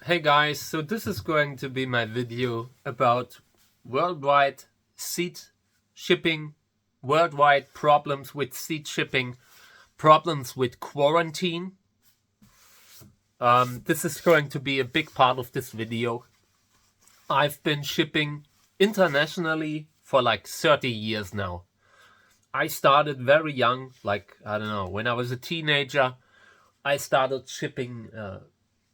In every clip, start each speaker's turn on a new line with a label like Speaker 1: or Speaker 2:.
Speaker 1: Hey guys, so this is going to be my video about worldwide seed shipping, worldwide problems with seed shipping, problems with quarantine. This is going to be a big part of this video. I've been shipping internationally for like 30 years now. I started very young, like, I don't know, when I was a teenager, I started shipping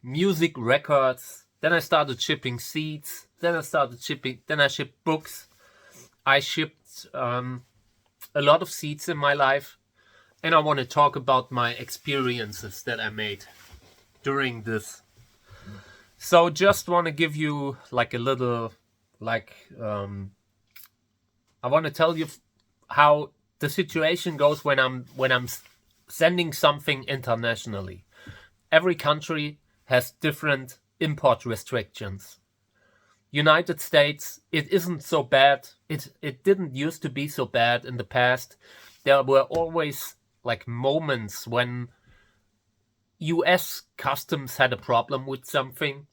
Speaker 1: music records, then I started shipping seeds, then I shipped books. I shipped a lot of seeds in my life, and I want to talk about my experiences that I made during this. So just want to give you like a little, I want to tell you how the situation goes when I'm sending something internationally. Every country has different import restrictions. United States, it isn't so bad. It didn't used to be so bad in the past. There were always like moments when US customs had a problem with something,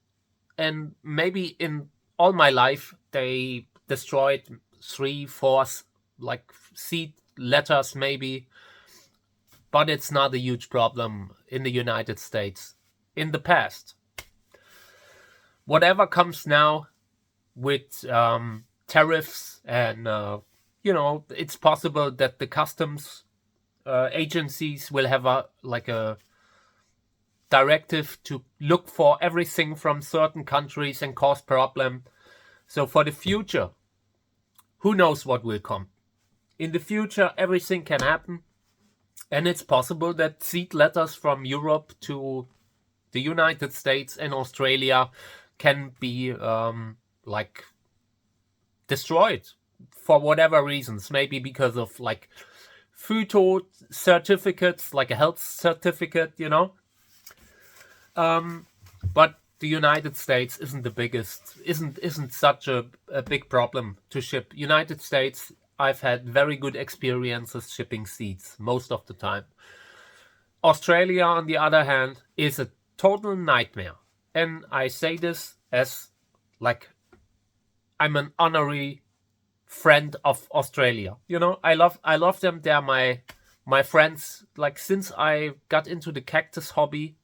Speaker 1: and maybe in all my life they destroyed 3/4 like seed letters maybe, but it's not a huge problem in the United States. In the past, whatever comes now with tariffs and it's possible that the customs agencies will have a directive to look for everything from certain countries and cause problem. So for the future, who knows what will come? In the future, everything can happen, and it's possible that seed letters from Europe to the United States and Australia can be destroyed for whatever reasons. Maybe because of like photo certificates, like a health certificate, But the United States isn't the biggest, isn't such a big problem to ship. United States, I've had very good experiences shipping seeds most of the time. Australia, on the other hand, is a total nightmare. And I say this as like I'm an honorary friend of Australia. I love them. They're my friends. Like since I got into the cactus hobby,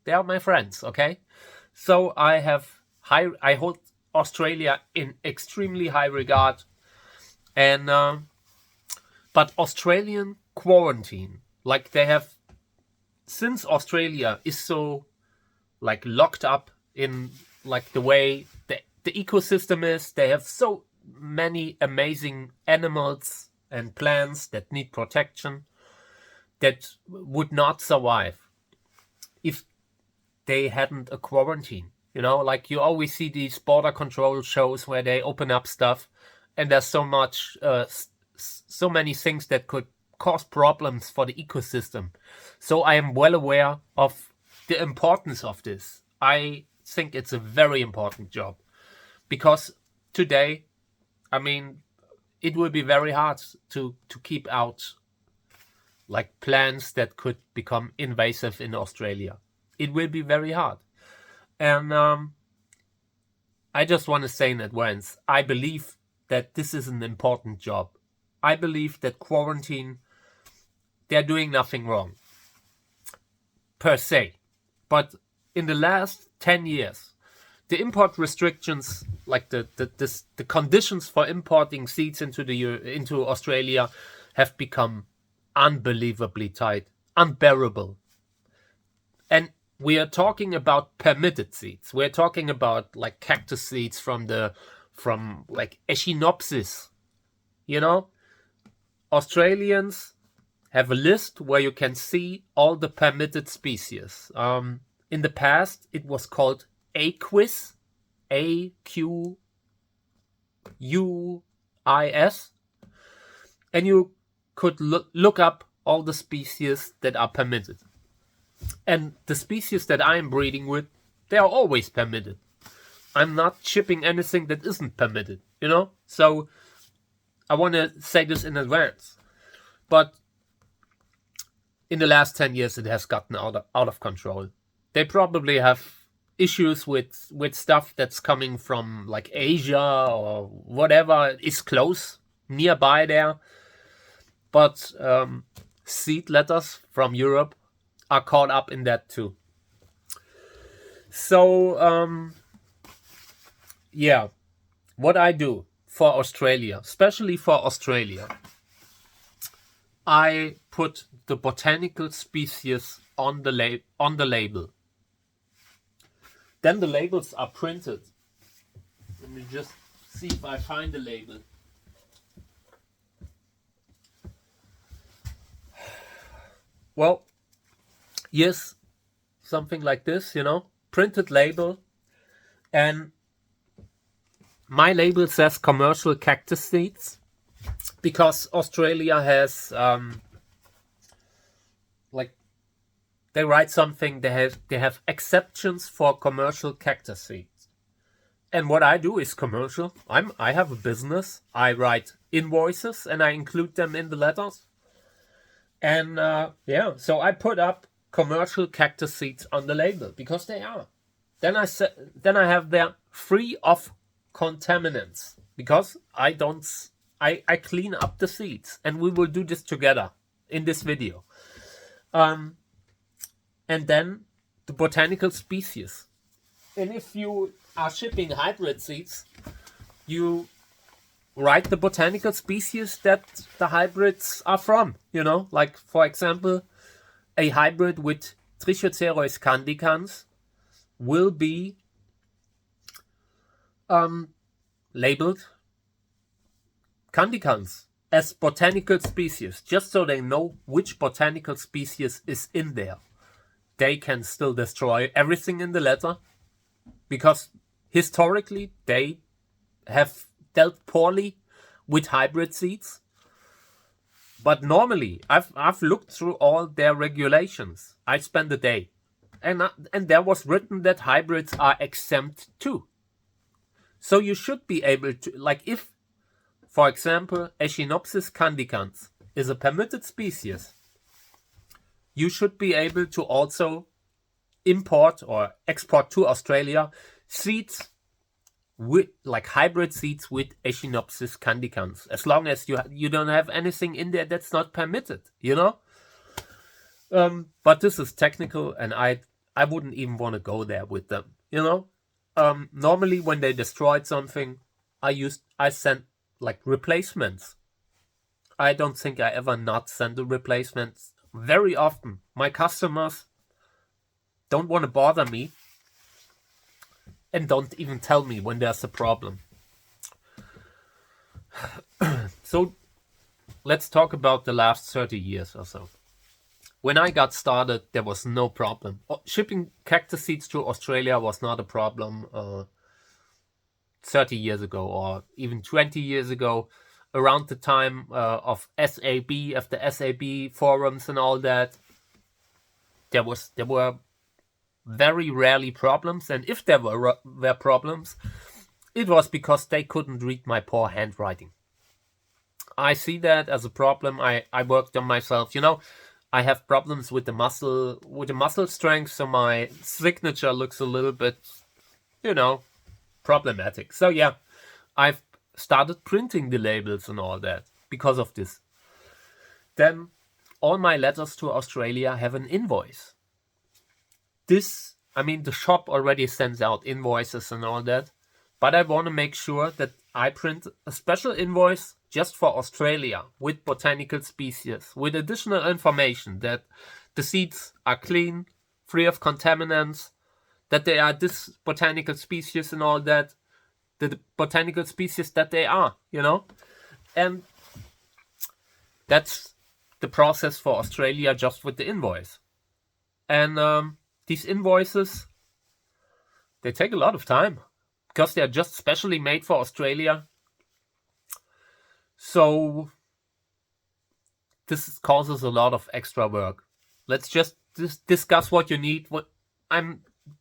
Speaker 1: they are my friends, okay? So I hold Australia in extremely high regard. And but Australian quarantine, like they have, since Australia is so like locked up in like the way the ecosystem is, they have so many amazing animals and plants that need protection that would not survive if they hadn't a quarantine. Like you always see these border control shows where they open up stuff and there's so many things that could cause problems for the ecosystem. So I am well aware of the importance of this. I think it's a very important job because today, I mean, it will be very hard to keep out like plants that could become invasive in Australia. It will be very hard. And I just want to say in advance, I believe that this is an important job. I believe that quarantine, they're doing nothing wrong per se. But in the last 10 years, the import restrictions, like the conditions for importing seeds into Australia have become unbelievably tight, unbearable. And we are talking about permitted seeds. We're talking about like cactus seeds from like Echinopsis. Australians have a list where you can see all the permitted species. In the past, it was called AQUIS, AQUIS, and you could look up all the species that are permitted. And the species that I'm breeding with, they are always permitted. I'm not shipping anything that isn't permitted, So I want to say this in advance. But in the last 10 years, it has gotten out of control. they probably have issues with stuff that's coming from like Asia or whatever is close nearby there. But seed letters from Europe are caught up in that too. So yeah, what I do for Australia, especially for Australia, I put the botanical species on the label. Then the labels are printed. Let me just see if I find the label. Well, yes, something like this, printed label. And my label says commercial cactus seeds because Australia has, they write something, they have exceptions for commercial cactus seeds. And what I do is commercial. I have a business. I write invoices and I include them in the letters. And so I put up commercial cactus seeds on the label because they are. Then I have them free of contaminants because I clean up the seeds, and we will do this together in this video. And then the botanical species. And if you are shipping hybrid seeds, you write the botanical species that the hybrids are from, like for example, a hybrid with Trichocereus candicans will be labeled candicans as botanical species, just so they know which botanical species is in there. They can still destroy everything in the letter because historically they have dealt poorly with hybrid seeds. But normally, I've looked through all their regulations. I spent a day, and there was written that hybrids are exempt too. So you should be able to, like if, for example, Echinopsis candicans is a permitted species, you should be able to also import or export to Australia seeds with like hybrid seeds with Echinopsis candicans, as long as you don't have anything in there that's not permitted, But this is technical, and I wouldn't even want to go there with them, Normally when they destroyed something, I sent like replacements. I don't think I ever not send the replacements. Very often, my customers don't want to bother me and don't even tell me when there's a problem. So let's talk about the last 30 years or so. When I got started, there was no problem. Shipping cactus seeds to Australia was not a problem 30 years ago or even 20 years ago, around the time of SAB, after SAB forums and all that. There were very rarely problems, and if there were problems, it was because they couldn't read my poor handwriting. I see that as a problem. I worked on myself. I have problems with the muscle strength, so my signature looks a little bit, problematic. So yeah, I've started printing the labels and all that because of this. Then all my letters to Australia have an invoice. The shop already sends out invoices and all that, but I want to make sure that I print a special invoice just for Australia with botanical species, with additional information that the seeds are clean, free of contaminants, that they are this botanical species and all that, the botanical species that they are, And that's the process for Australia just with the invoice. And these invoices, they take a lot of time because they are just specially made for Australia. So this causes a lot of extra work. Let's just discuss what you need.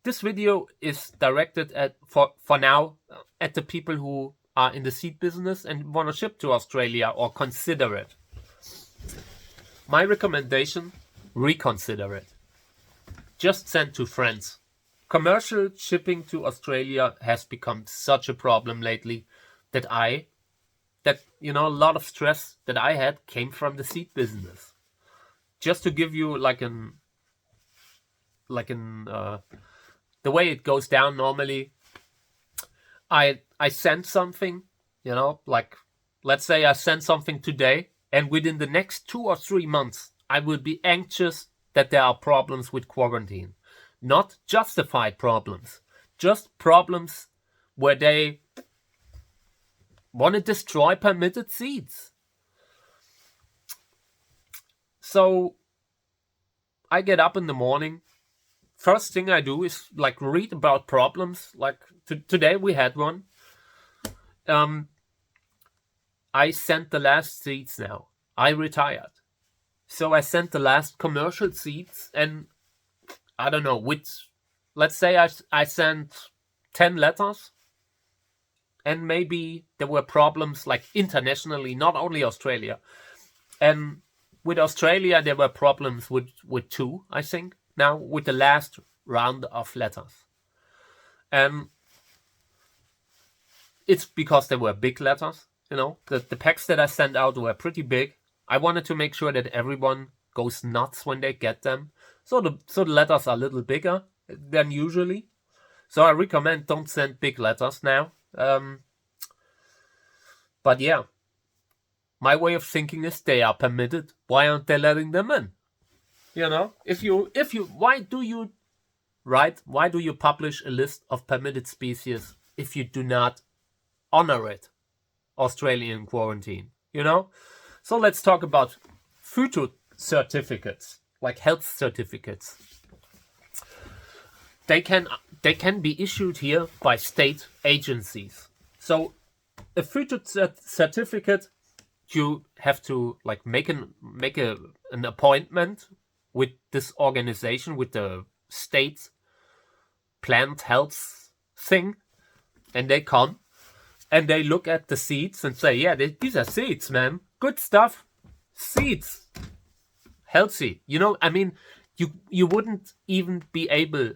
Speaker 1: This video is directed at for now at the people who are in the seed business and want to ship to Australia or consider it. My recommendation: reconsider it. just send to friends. Commercial shipping to Australia has become such a problem lately that a lot of stress that I had came from the seed business. Just to give you the way it goes down normally, I send something, like let's say I send something today, and within the next 2 or 3 months, I will be anxious that there are problems with quarantine. Not justified problems, just problems where they want to destroy permitted seeds. So I get up in the morning. First thing I do is like read about problems. Like today we had one. I sent the last seeds now. I retired. So I sent the last commercial seeds, and I don't know, let's say I sent 10 letters, and maybe there were problems like internationally, not only Australia. And with Australia, there were problems with 2, I think, now with the last round of letters. And it's because they were big letters, the packs that I sent out were pretty big. I wanted to make sure that everyone goes nuts when they get them. So the letters are a little bigger than usually. So I recommend don't send big letters now. But yeah, my way of thinking is they are permitted. Why aren't they letting them in? Why do you publish a list of permitted species if you do not honor it? Australian quarantine, So let's talk about phyto certificates, like health certificates. They can be issued here by state agencies. So a phyto certificate, you have to like make an appointment with this organization, with the state plant health thing, and they come and they look at the seeds and say, yeah, these are seeds, man, good stuff, seeds, healthy. You wouldn't even be able,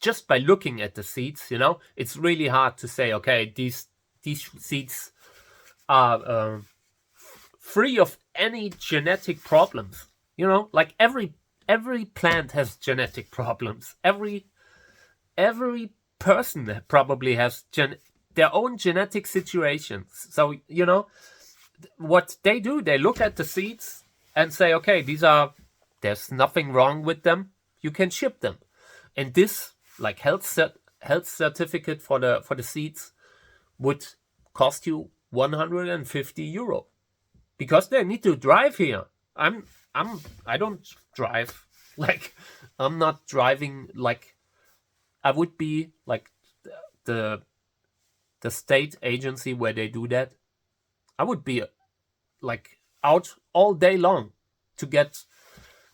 Speaker 1: just by looking at the seeds, it's really hard to say, okay, these seeds are free of any genetic problems. Like every plant has genetic problems. Every person probably has their own genetic situations. So what they do, they look at the seeds and say, okay, there's nothing wrong with them. You can ship them, and this like health certificate for the seeds would cost you €150 because they need to drive here. I don't drive. Like, I'm not driving. Like, I would be like the state agency where they do that. I would be like out all day long to get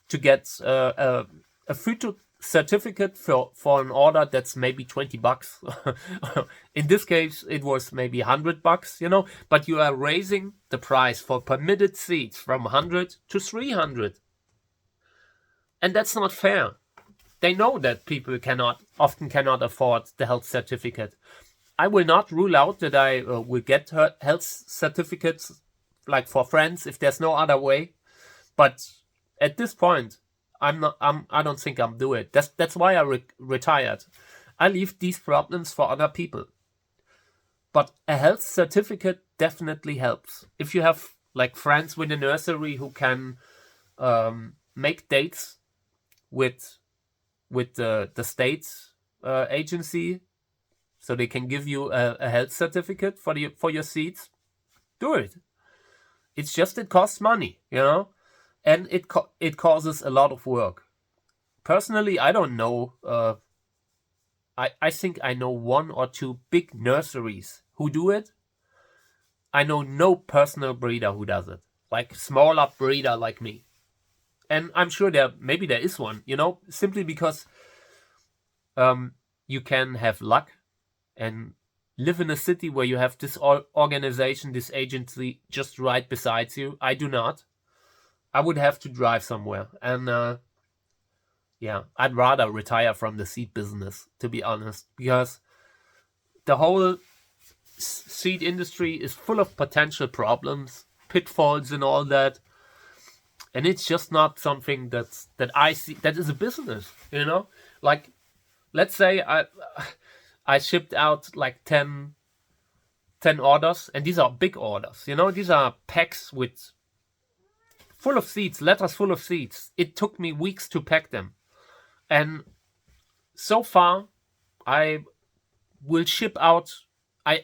Speaker 1: a phyto certificate for an order that's maybe $20. In this case, it was maybe $100, but you are raising the price for permitted seeds from 100 to 300. And that's not fair. They know that people often cannot afford the health certificate. I will not rule out that I will get health certificates like for friends if there's no other way. But at this point, I don't think I'm doing it. That's why I retired. I leave these problems for other people. But a health certificate definitely helps. If you have like friends with a nursery who can make dates with the state's agency, so they can give you a health certificate for your seeds, do it. It's just it costs money, and it causes a lot of work. Personally, I don't know. I think I know 1 or 2 big nurseries who do it. I know no personal breeder who does it, like smaller breeder like me. And I'm sure maybe there is one, simply because you can have luck and live in a city where you have this organization, this agency just right beside you. I do not. I would have to drive somewhere. And yeah, I'd rather retire from the seed business, to be honest, because the whole seed industry is full of potential problems, pitfalls, and all that. And it's just not something that I see that is a business, you know? Like, let's say I shipped out like 10 orders, and these are big orders, you know? These are packs with full of seeds, letters full of seeds. It took me weeks to pack them. And so far, I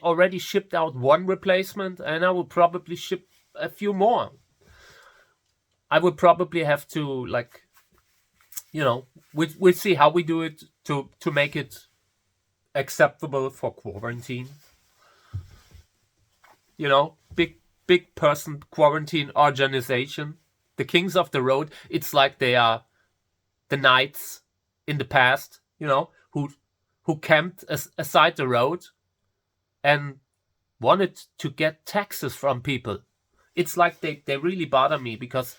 Speaker 1: already shipped out one replacement, and I will probably ship a few more. I would probably have to, like, you know, we'll see how we do it to make it acceptable for quarantine. You know, big person quarantine organization. The kings of the road. It's like they are the knights in the past, you know, who camped aside the road and wanted to get taxes from people. It's like they really bother me, because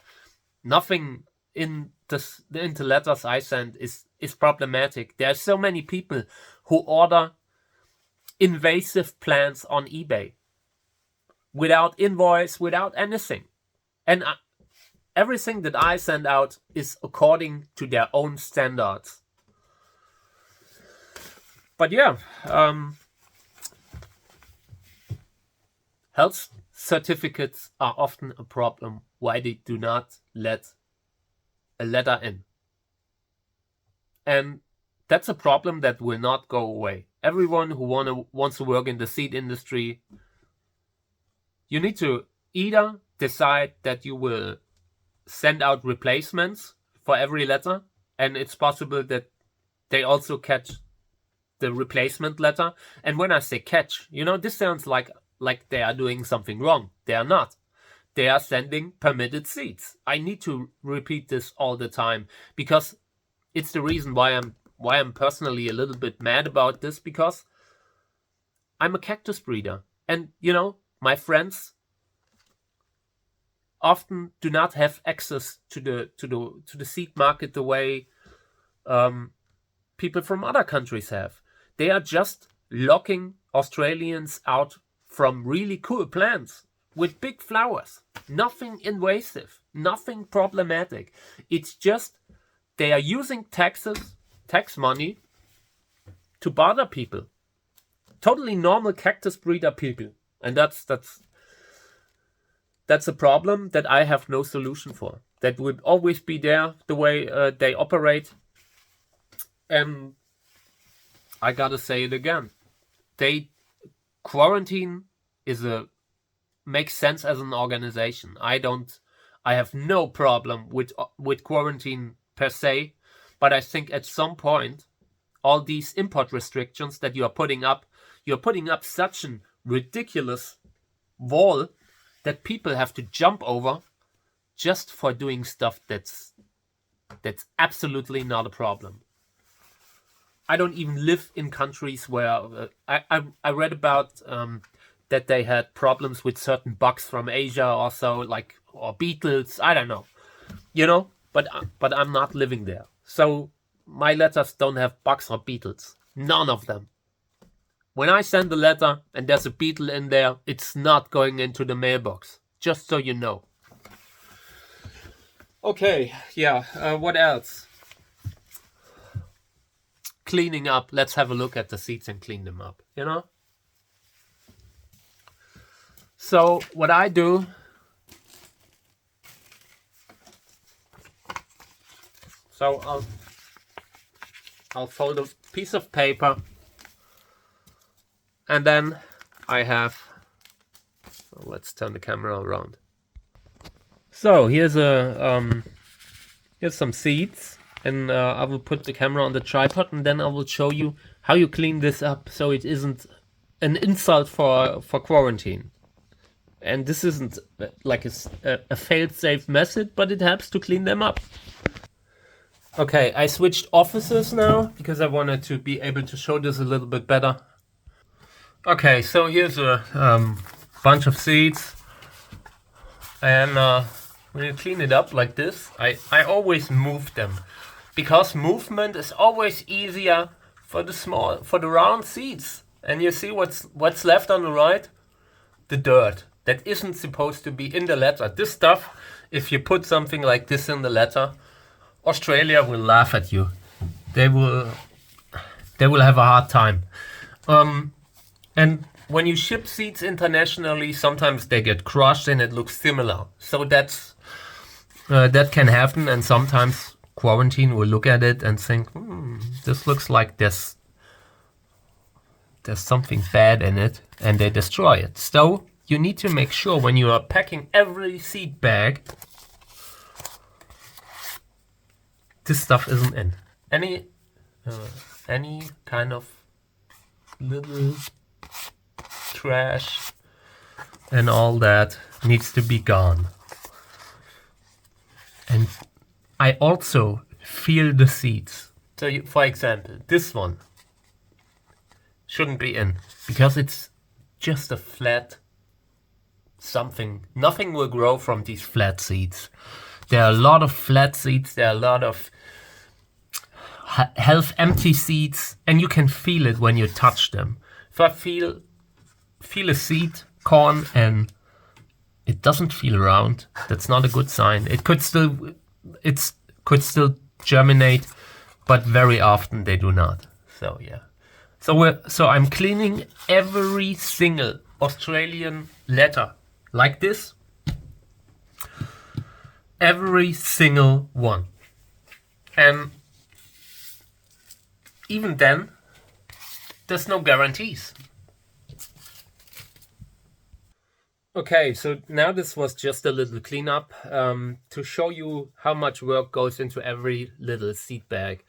Speaker 1: nothing in the letters I send is problematic. There are so many people who order invasive plants on eBay without invoice, without anything. And everything that I send out is according to their own standards. But yeah, health certificates are often a problem why they do not let a letter in. And that's a problem that will not go away. Everyone who wants to work in the seed industry, you need to either decide that you will send out replacements for every letter, and it's possible that they also catch the replacement letter. And when I say catch, you know, this sounds like they are doing something wrong. They are not. They are sending permitted seeds. I need to repeat this all the time, because it's the reason why I'm personally a little bit mad about this, because I'm a cactus breeder, and you know, my friends often do not have access to the seed market the way people from other countries have. They are just locking Australians out from really cool plants with big flowers. Nothing invasive, nothing problematic. It's just they are using tax money to bother people. Totally normal cactus breeder people. And that's a problem that I have no solution for. That would always be there, the way they operate. And I gotta say it again. Quarantine makes sense as an organization. I have no problem with quarantine per se, but I think at some point, all these import restrictions that you're putting up such a ridiculous wall that people have to jump over just for doing stuff that's absolutely not a problem. I don't even live in countries where I read about that they had problems with certain bugs from Asia or so, or beetles. I don't know, you know. But I'm not living there, so my letters don't have bugs or beetles. None of them. When I send a letter and there's a beetle in there, it's not going into the mailbox. Just so you know. Okay, yeah. What else? Cleaning up. Let's have a look at the seeds and clean them up, you know? So what I do, I'll fold a piece of paper, and then I have, let's turn the camera around. So here's some seeds. And I will put the camera on the tripod, and then I will show you how you clean this up so it isn't an insult for quarantine. And this isn't like a fail-safe method, but it helps to clean them up. Okay, I switched offices now because I wanted to be able to show this a little bit better. Okay, so here's a bunch of seeds. And when you clean it up like this, I always move them. because movement is always easier for the round seeds. And you see what's left on the right? The dirt that isn't supposed to be in the letter. This stuff, if you put something like this in the letter, Australia will laugh at you. They will have a hard time. And when you ship seeds internationally, sometimes they get crushed and it looks similar. So that can happen, and sometimes quarantine will look at it and think, this looks like there's something bad in it, and they destroy it. So you need to make sure when you are packing every seed bag, this stuff isn't in. Any kind of little trash and all that needs to be gone. And I also feel the seeds. So for example, this one shouldn't be in because it's just a flat something. Nothing will grow from these flat seeds. There are a lot of flat seeds. There are a lot of half empty seeds, and you can feel it when you touch them. If I feel a seed, corn, and it doesn't feel round, that's not a good sign. It could still germinate, but very often they do not. So yeah. So I'm cleaning every single Australian letter like this. Every single one. And even then, there's no guarantees. Okay, so now this was just a little cleanup to show you how much work goes into every little seed bag.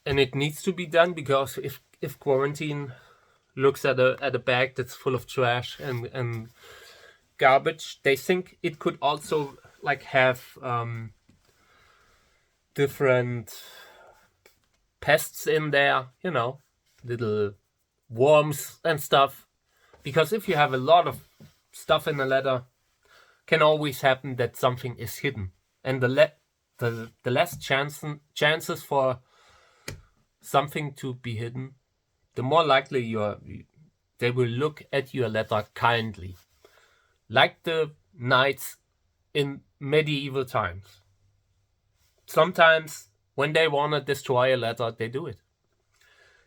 Speaker 1: And it needs to be done because if quarantine looks at a bag that's full of trash and garbage, they think it could also like have different pests in there, you know, little worms and stuff. Because if you have a lot of stuff in a letter, can always happen that something is hidden, and the less chances for something to be hidden, the more likely they will look at your letter kindly, like the knights in medieval times. Sometimes when they want to destroy a letter, they do it.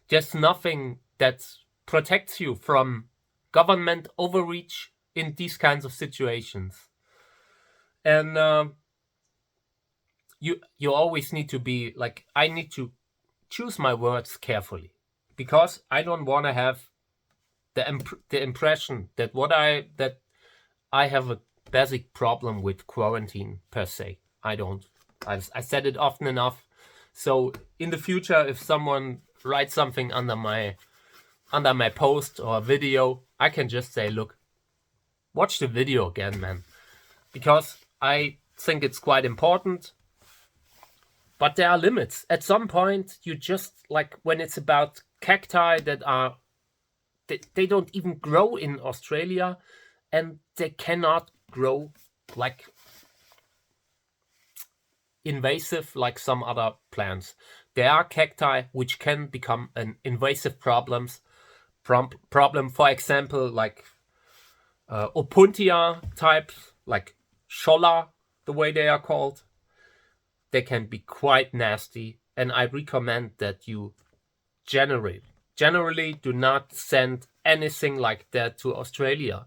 Speaker 1: There's nothing that protects you from government overreach in these kinds of situations. And you always need to be like, I need to choose my words carefully, because I don't want to have the impression that I have a basic problem with quarantine per se. I don't. I said it often enough. So in the future, if someone writes something under my post or video, I can just say, look, watch the video again, man, because I think it's quite important. But there are limits. At some point, you just, like when it's about cacti that they don't even grow in Australia, and they cannot grow like invasive like some other plants. There are cacti which can become an invasive problem. For example, like Opuntia types, like Scholla, the way they are called. They can be quite nasty, and I recommend that you generally do not send anything like that to Australia.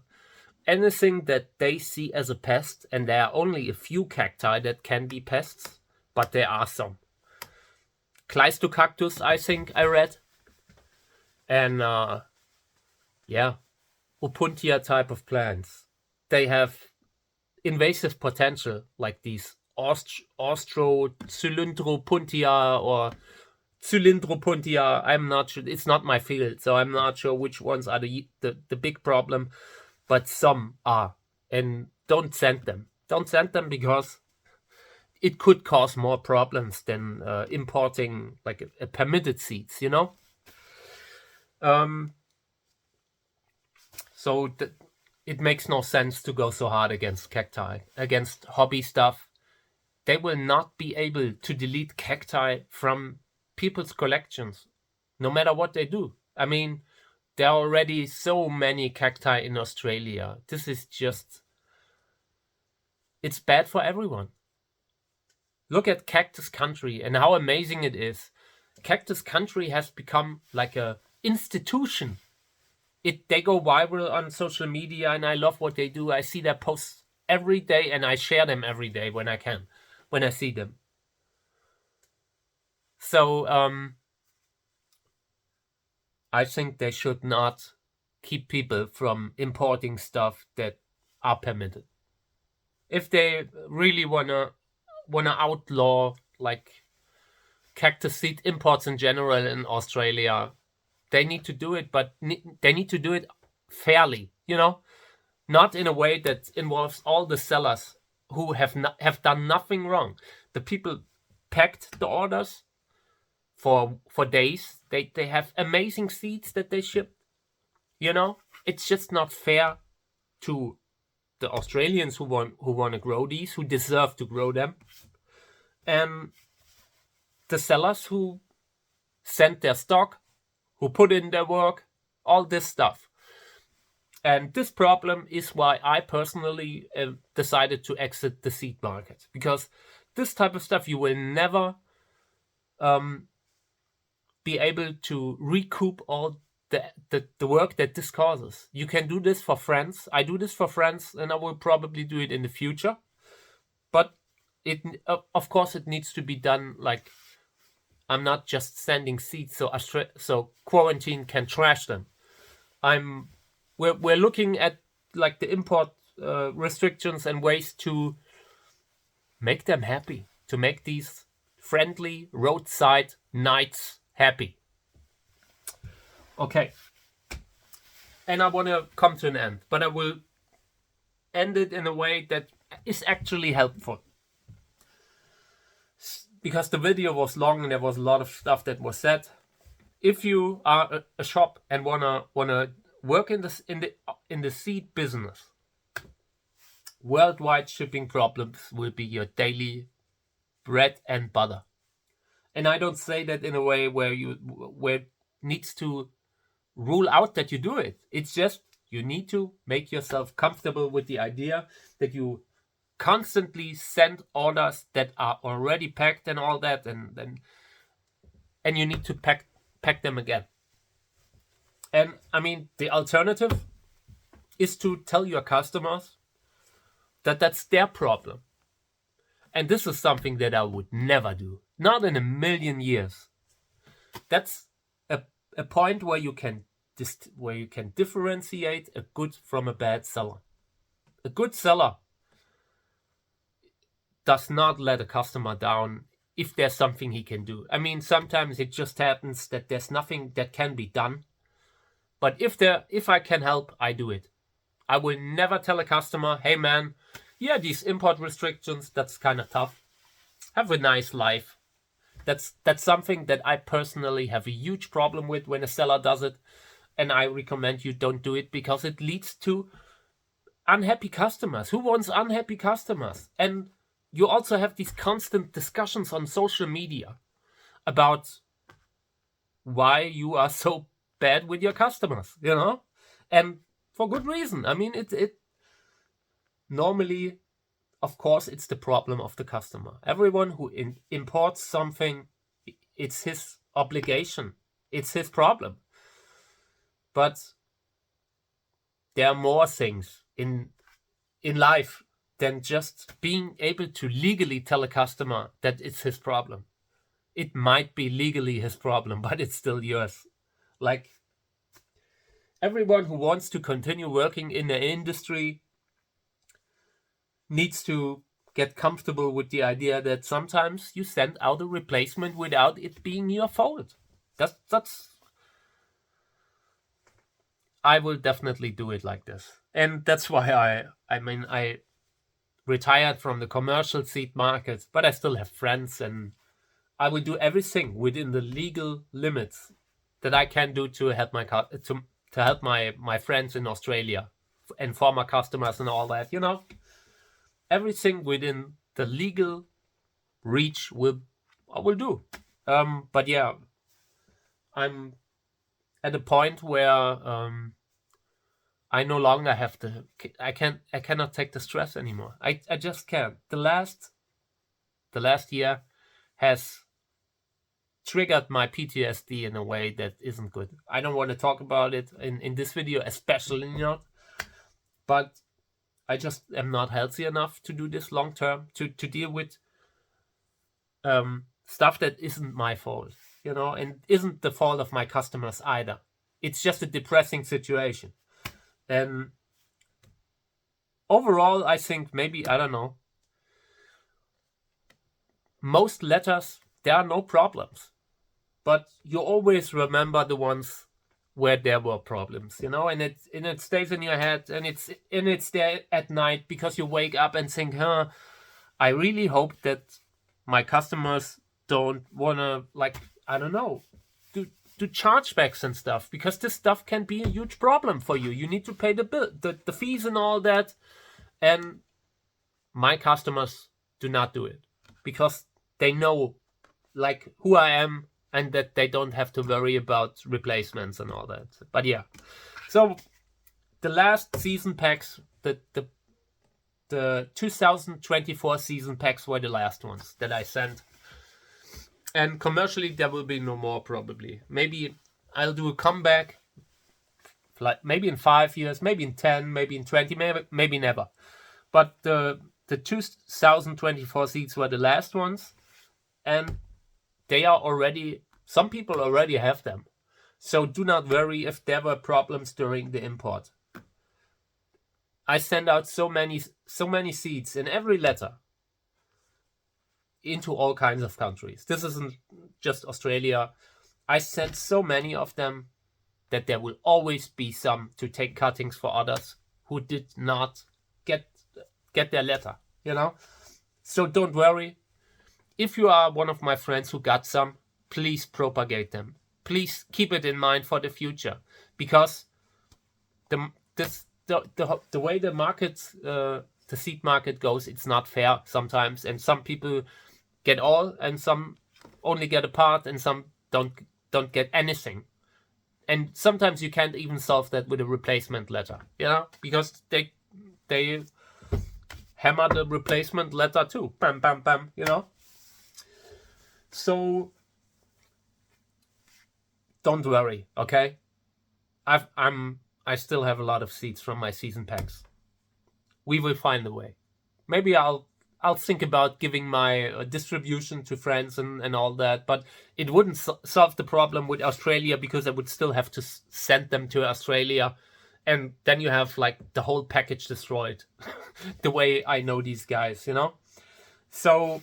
Speaker 1: Anything that they see as a pest, and there are only a few cacti that can be pests, but there are some. Cactus, I think I read. And Opuntia type of plants. They have invasive potential, like these Cylindropuntia or Cylindropuntia. I'm not sure. It's not my field, so I'm not sure which ones are the big problem. But some are, and don't send them. Don't send them because it could cause more problems than importing like a permitted seeds, you know. So it makes no sense to go so hard against cacti, against hobby stuff. they will not be able to delete cacti from people's collections, no matter what they do. I mean, there are already so many cacti in Australia. This is just, it's bad for everyone. Look at Cactus Country and how amazing it is. Cactus Country has become like a institution. They go viral on social media, and I love what they do. I see their posts every day, and I share them every day when I can, when I see them. So I think they should not keep people from importing stuff that are permitted. If they really wanna outlaw like cactus seed imports in general in Australia, they need to do it, but they need to do it fairly, not in a way that involves all the sellers who have done nothing wrong. The people packed the orders for days. They have amazing seeds that they ship. It's just not fair to the Australians who want to grow these, who deserve to grow them, and the sellers who sent their stock, who put in their work, all this stuff. And this problem is why I personally decided to exit the seed market, because this type of stuff you will never be able to recoup all the work that this causes. You can do this for friends. I do this for friends, and I will probably do it in the future. But of course, it needs to be done like, I'm not just sending seeds so quarantine can trash them. We're looking at like the import restrictions and ways to make them happy, to make these friendly roadside nights happy. Okay. And I want to come to an end, but I will end it in a way that is actually helpful. Because the video was long and there was a lot of stuff that was said. If you are a shop and wanna work in the seed business, worldwide shipping problems will be your daily bread and butter. And I don't say that in a way where it needs to rule out that you do it. It's just you need to make yourself comfortable with the idea that you constantly send orders that are already packed and all that, and you need to pack them again. And I mean, the alternative is to tell your customers that that's their problem. And this is something that I would never do. Not in a million years. That's a point where you can differentiate a good from a bad seller. A good seller does not let a customer down if there's something he can do. I mean, sometimes it just happens that there's nothing that can be done. But if I can help, I do it. I will never tell a customer, hey man, yeah, these import restrictions, that's kind of tough. Have a nice life. That's something that I personally have a huge problem with when a seller does it. And I recommend you don't do it, because it leads to unhappy customers. Who wants unhappy customers? And you also have these constant discussions on social media about why you are so bad with your customers, and for good reason. I mean, it normally, of course, it's the problem of the customer. Everyone who imports something, it's his obligation. It's his problem. But there are more things in life than just being able to legally tell a customer that it's his problem. It might be legally his problem, but it's still yours. Like, everyone who wants to continue working in the industry needs to get comfortable with the idea that sometimes you send out a replacement without it being your fault. That's I will definitely do it like this. And that's why I retired from the commercial seed market, but I still have friends, and I will do everything within the legal limits that I can do to help my friends in Australia and former customers and all that, Everything within the legal reach I will do. But yeah, I'm at a point where I no longer have I cannot take the stress anymore. I just can't. The last year has triggered my PTSD in a way that isn't good. I don't want to talk about it in this video, especially not. But I just am not healthy enough to do this long term, to deal with stuff that isn't my fault, and isn't the fault of my customers either. It's just a depressing situation. And overall, I think maybe, I don't know, most letters, there are no problems. But you always remember the ones where there were problems, and it stays in your head, and it's there at night because you wake up and think, I really hope that my customers don't wanna, like, I don't know, do chargebacks and stuff, because this stuff can be a huge problem for you. You need to pay the bill, the fees and all that, and my customers do not do it because they know, like, who I am, and that they don't have to worry about replacements and all that. But yeah, so the last season packs, the 2024 season packs were the last ones that I sent. And commercially, there will be no more, probably. Maybe I'll do a comeback, like maybe in 5 years, maybe in 10, maybe in 20, maybe never. But the 2024 seeds were the last ones, and they are already, some people already have them. So do not worry if there were problems during the import. I send out so many seeds in every letter into all kinds of countries. This isn't just Australia. I sent so many of them that there will always be some to take cuttings for others who did not get their letter, So don't worry. If you are one of my friends who got some, please propagate them. Please keep it in mind for the future, because the way the market, the seed market goes, it's not fair sometimes, and some people get all, and some only get a part, and some don't get anything. And sometimes you can't even solve that with a replacement letter, because they hammer the replacement letter too. Bam, bam, bam, So don't worry, okay? I still have a lot of seeds from my season packs. We will find a way. Maybe I'll think about giving my distribution to friends and all that, but it wouldn't solve the problem with Australia, because I would still have to send them to Australia, and then you have like the whole package destroyed. The way I know these guys, So,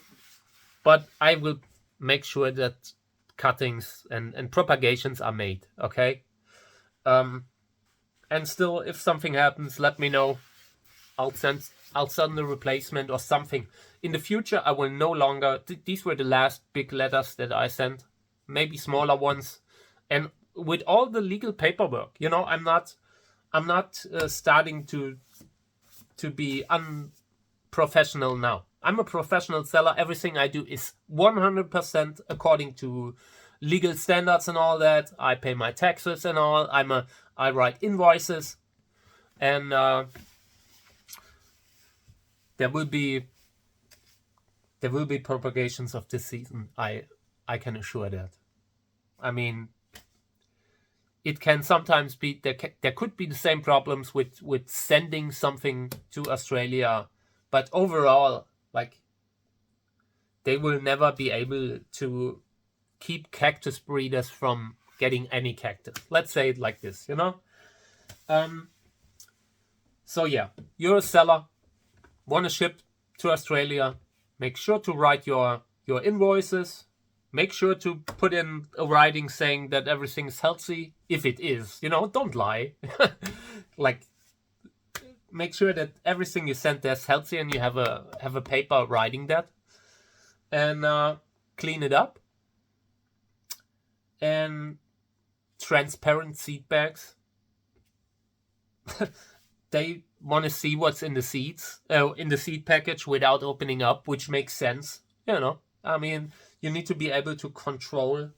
Speaker 1: but I will make sure that cuttings and propagations are made, okay? And still, if something happens, let me know. I'll send a replacement or something. In the future, I will no longer. These were the last big letters that I sent. Maybe smaller ones, and with all the legal paperwork. I'm not starting to be unprofessional now. I'm a professional seller. Everything I do is 100% according to legal standards and all that. I pay my taxes and all. I write invoices, and there will be propagations of this season. I can assure that. I mean, it can sometimes be there could be the same problems with sending something to Australia, but overall, like, they will never be able to keep cactus breeders from getting any cactus. Let's say it like this, So yeah, you're a seller, want to ship to Australia, make sure to write your invoices. Make sure to put in a writing saying that everything's healthy, if it is. Don't lie. Like, make sure that everything you send there is healthy, and you have a paper writing that. And clean it up. And transparent seed bags. They want to see what's in the seeds, in the seed package, without opening up, which makes sense, I mean, you need to be able to control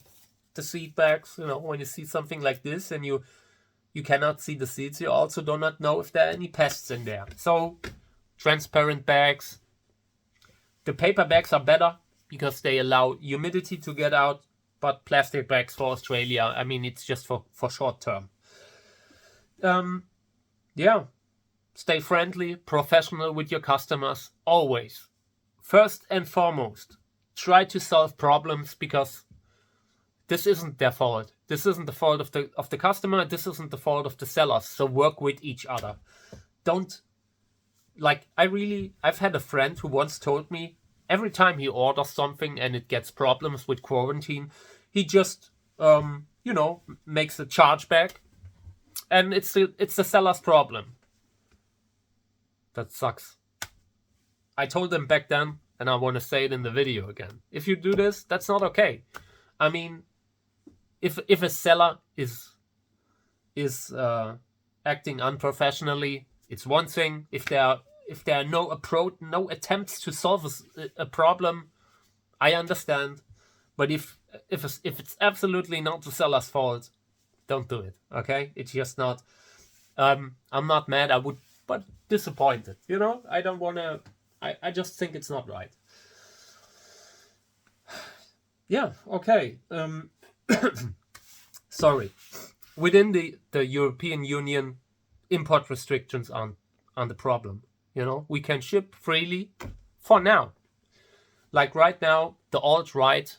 Speaker 1: the seed bags. You know, when you see something like this and you cannot see the seeds, you also do not know if there are any pests in there. So transparent bags. The paper bags are better because they allow humidity to get out, but plastic bags for Australia, I mean, it's just for short term. Yeah, stay friendly, professional with your customers, always. First and foremost, try to solve problems, because this isn't their fault. This isn't the fault of the customer. This isn't the fault of the sellers. So work with each other. Don't, like, I've had a friend who once told me every time he orders something and it gets problems with quarantine, he just, makes a chargeback, and it's the seller's problem. That sucks. I told them back then, and I want to say it in the video again. If you do this, that's not okay. I mean, if a seller is acting unprofessionally, it's one thing. If there are no attempts to solve a problem, I understand. But if it's absolutely not the seller's fault, don't do it. Okay, it's just not. I'm not mad. I would, but disappointed. You know, I don't want to. I just think it's not right. Yeah. Okay. Sorry. Within the European Union, import restrictions aren't the problem. You know, we can ship freely for now. Like right now, the alt-right,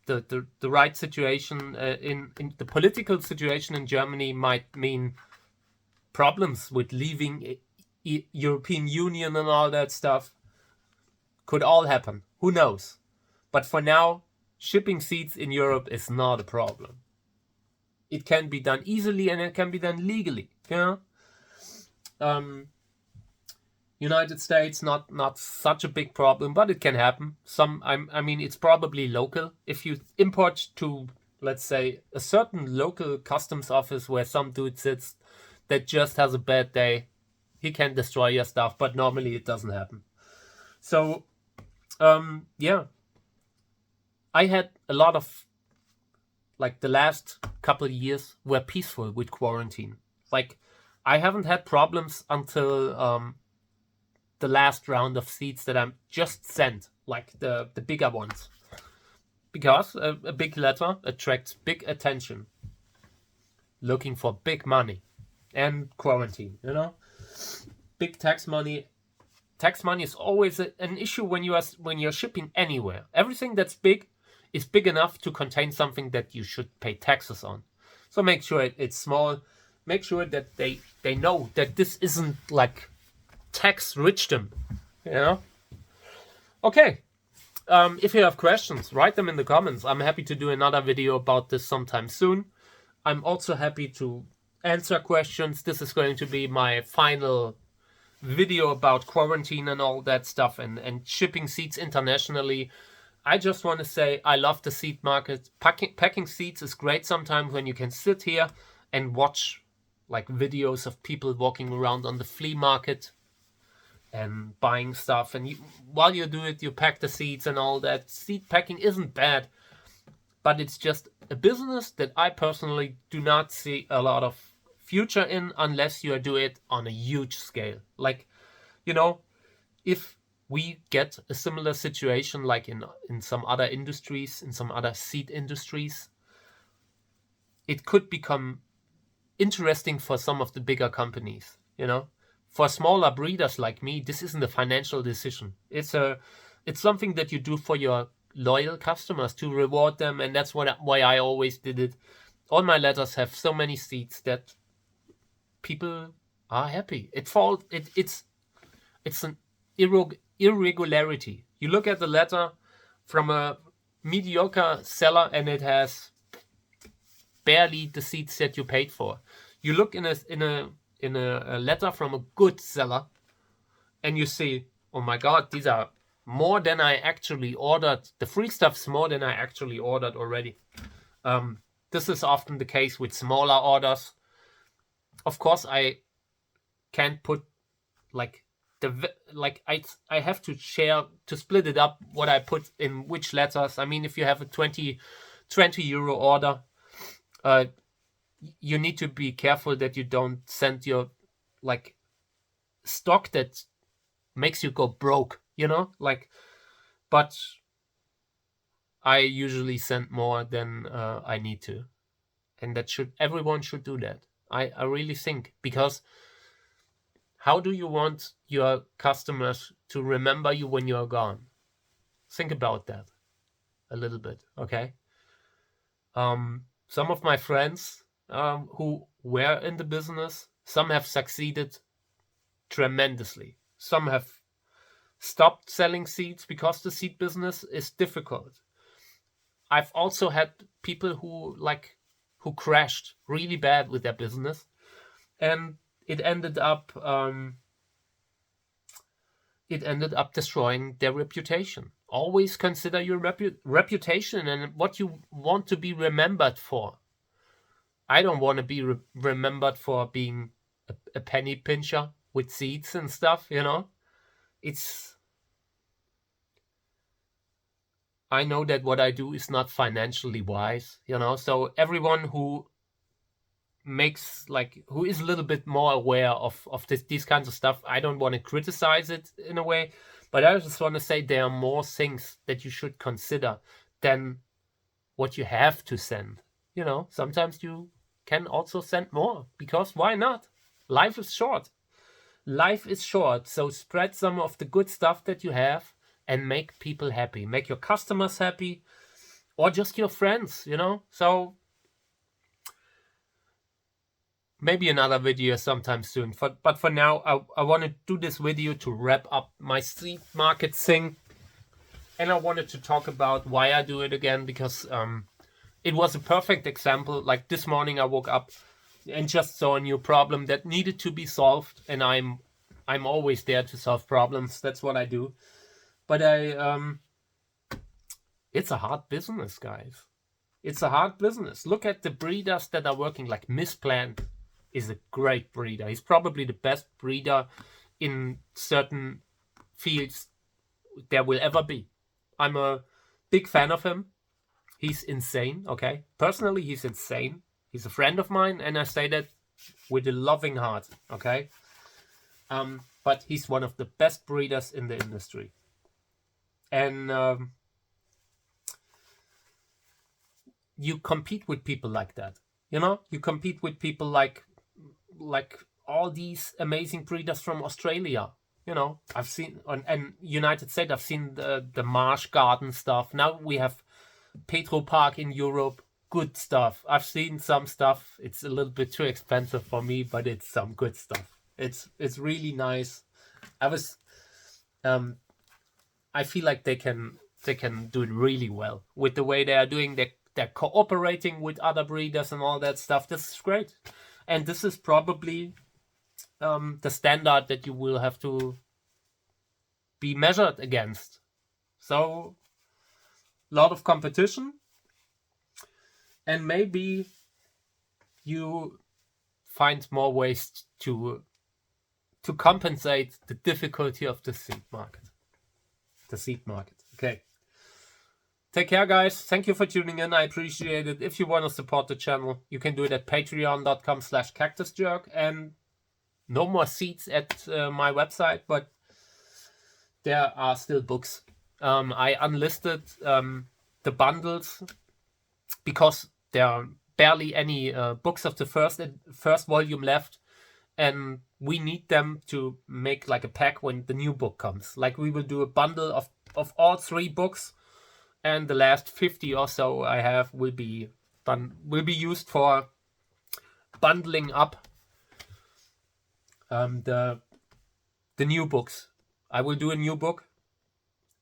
Speaker 1: the right situation in the political situation in Germany might mean problems with leaving European Union and all that stuff. Could all happen. Who knows? But for now, shipping seeds in Europe is not a problem. It can be done easily and it can be done legally. You know, United States, not such a big problem, but it can happen. I mean, it's probably local. If you import to, let's say, a certain local customs office where some dude sits that just has a bad day, he can destroy your stuff. But normally it doesn't happen. So, yeah, I had a lot of, like, the last couple of years were peaceful with quarantine. Like, I haven't had problems until the last round of seeds that I'm just sent, like the bigger ones. Because a big letter attracts big attention. Looking for big money. And quarantine, you know? Big tax money. Tax money is always an issue when you're shipping anywhere. Everything that's big is big enough to contain something that you should pay taxes on. So make sure it's small. Make sure that they know that this isn't like tax richdom, you know? Okay. If you have questions, write them in the comments. I'm happy to do another video about this sometime soon. I'm also happy to answer questions. This is going to be my final video about quarantine and all that stuff and shipping seeds internationally. I just want to say I love the seed market. Packing seeds is great sometimes when you can sit here and watch like videos of people walking around on the flea market and buying stuff. And while you do it, you pack the seeds and all that. Seed packing isn't bad, but it's just a business that I personally do not see a lot of future in unless you do it on a huge scale. Like, you know, if we get a similar situation like in some other industries, in some other seed industries, it could become interesting for some of the bigger companies, you know. For smaller breeders like me, this isn't a financial decision. It's something that you do for your loyal customers to reward them, and that's why I always did it. All my letters have so many seeds that people are happy. It's an irregularity. You look at the letter from a mediocre seller and it has barely the seeds that you paid for. You look in a letter from a good seller and you see, oh my god, these are more than I actually ordered. The free stuff's more than I actually ordered already. This is often the case with smaller orders. Of course, I can't put like like I have to split it up what I put in which letters. I mean, if you have a 20 euro order, you need to be careful that you don't send your like stock that makes you go broke, like, but I usually send more than I need to, and everyone should do that. I really think, because how do you want your customers to remember you when you're gone? Think about that a little bit, okay? Some of my friends who were in the business, some have succeeded tremendously. Some have stopped selling seeds because the seed business is difficult. I've also had people who crashed really bad with their business, and it ended up destroying their reputation. Always consider your reputation and what you want to be remembered for. I don't want to be remembered for being a penny pincher with seeds and stuff, I know that what I do is not financially wise, so everyone who who is a little bit more aware of these kinds of stuff, I don't want to criticize it in a way, but I just want to say there are more things that you should consider than what you have to send. Sometimes you can also send more, because why not? Life is short. So spread some of the good stuff that you have and make people happy. Make your customers happy, or just your friends, So maybe another video sometime soon. But for now, I want to do this video to wrap up my seed market thing. And I wanted to talk about why I do it again, because it was a perfect example. Like this morning I woke up and just saw a new problem that needed to be solved. And I'm always there to solve problems. That's what I do. But it's a hard business, guys. It's a hard business. Look at the breeders that are working. Like Miss Plant is a great breeder. He's probably the best breeder in certain fields there will ever be. I'm a big fan of him. He's insane, okay? Personally, he's insane. He's a friend of mine, and I say that with a loving heart, okay? But he's one of the best breeders in the industry. And you compete with people like that, You compete with people like all these amazing breeders from Australia. I've seen and United States. I've seen the Marsh Garden stuff. Now we have Petro Park in Europe. Good stuff. I've seen some stuff. It's a little bit too expensive for me, but it's some good stuff. It's really nice. I feel like they can do it really well with the way they are doing. They're cooperating with other breeders and all that stuff. This is great, and this is probably the standard that you will have to be measured against. So, a lot of competition, and maybe you find more ways to compensate the difficulty of the seed market. Okay. Take care, guys. Thank you for tuning in. I appreciate it. If you want to support the channel, you can do it at patreon.com/cactusjerk. And no more seeds at my website, but there are still books. I unlisted the bundles because there are barely any books of the first volume left, and we need them to make like a pack when the new book comes. Like we will do a bundle of all 3 books, and the last 50 or so I have will be used for bundling up the new books. I will do a new book,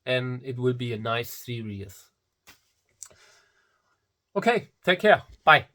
Speaker 1: and it will be a nice series. Okay, take care. Bye.